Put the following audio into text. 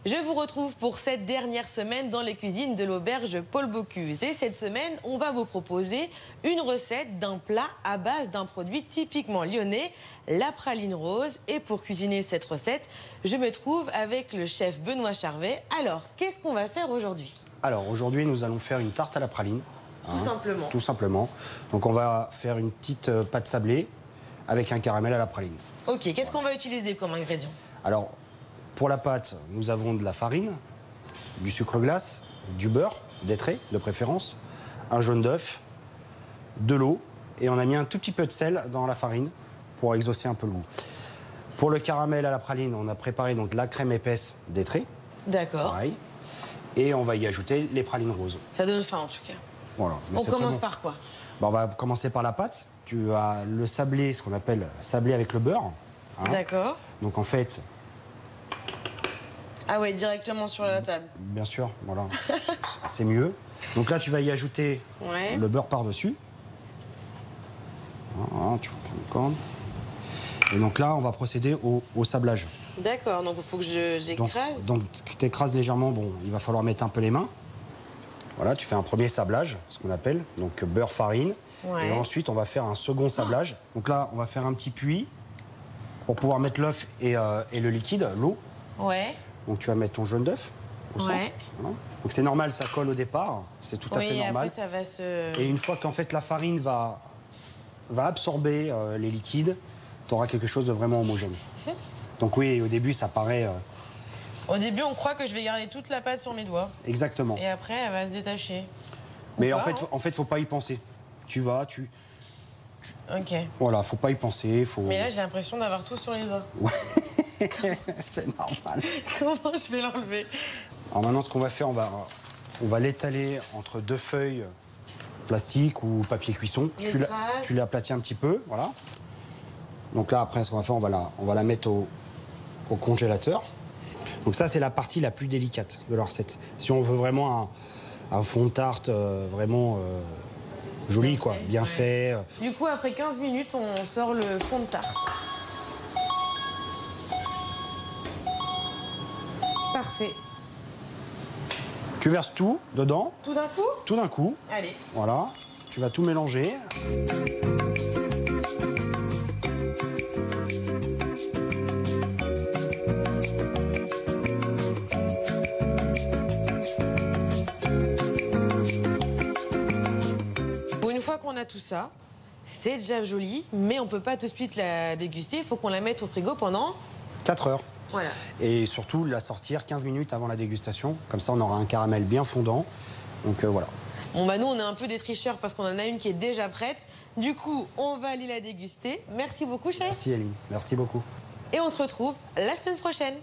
Je vous retrouve pour cette dernière semaine dans les cuisines de l'auberge Paul Bocuse. Et cette semaine, on va vous proposer une recette d'un plat à base d'un produit typiquement lyonnais, la praline rose. Et pour cuisiner cette recette, je me trouve avec le chef Benoît Charvet. Alors, qu'est-ce qu'on va faire aujourd'hui? Alors, aujourd'hui, nous allons faire une tarte à la praline. Tout simplement. Tout simplement. Donc, on va faire une petite pâte sablée avec un caramel à la praline. Ok, qu'est-ce qu'on va utiliser comme ingrédient? Alors, pour la pâte, nous avons de la farine, du sucre glace, du beurre, d'étré de préférence, un jaune d'œuf, de l'eau, et on a mis un tout petit peu de sel dans la farine pour exaucer un peu le goût. Pour le caramel à la praline, on a préparé donc la crème épaisse d'étré. D'accord. Pareil. Et on va y ajouter les pralines roses. Ça donne faim en tout cas. Voilà. On commence par quoi? On va commencer par la pâte. Tu vas le sabler, ce qu'on appelle sabler avec le beurre. D'accord. Donc en fait... Ah ouais, directement sur la table. Bien sûr, voilà. C'est mieux. Donc là, tu vas y ajouter le beurre par-dessus. Voilà, tu prends une corne. Et donc là, on va procéder au sablage. D'accord, donc il faut que j'écrase. Donc tu écrases légèrement, bon, il va falloir mettre un peu les mains. Voilà, tu fais un premier sablage, ce qu'on appelle, donc beurre, farine. Et ensuite, on va faire un second sablage. Donc là, on va faire un petit puits pour pouvoir mettre l'œuf et le liquide, l'eau. Ouais. Donc tu vas mettre ton jaune d'œuf au centre. Voilà. Donc c'est normal, ça colle au départ, c'est tout à fait normal. Après, ça va se... Et une fois qu'en fait la farine va absorber les liquides, tu auras quelque chose de vraiment homogène. Donc oui, au début, ça paraît... Au début, on croit que je vais garder toute la pâte sur mes doigts. Exactement. Et après, elle va se détacher. Mais en fait, faut pas y penser. Tu vas, Ok. Voilà, faut pas y penser. Mais là, j'ai l'impression d'avoir tout sur les doigts. Ouais. C'est normal. Comment je vais l'enlever? Alors maintenant, ce qu'on va faire, on va l'étaler entre deux feuilles plastique ou papier cuisson. Tu l'aplatis un petit peu, voilà. Donc là, après, ce qu'on va faire, on va la mettre au congélateur. Donc ça, c'est la partie la plus délicate de la recette. Si on veut vraiment un fond de tarte vraiment joli, quoi, bien fait. Du coup, après 15 minutes, on sort le fond de tarte. Parfait. Tu verses tout dedans. Tout d'un coup? Tout d'un coup. Allez. Voilà. Tu vas tout mélanger. Une fois qu'on a tout ça, c'est déjà joli, mais on peut pas tout de suite la déguster. Il faut qu'on la mette au frigo pendant 4 heures. Voilà. Et surtout, la sortir 15 minutes avant la dégustation. Comme ça, on aura un caramel bien fondant. Donc voilà. Bon, bah nous, on est un peu des tricheurs parce qu'on en a une qui est déjà prête. Du coup, on va aller la déguster. Merci beaucoup, chef. Merci, Eline. Merci beaucoup. Et on se retrouve la semaine prochaine.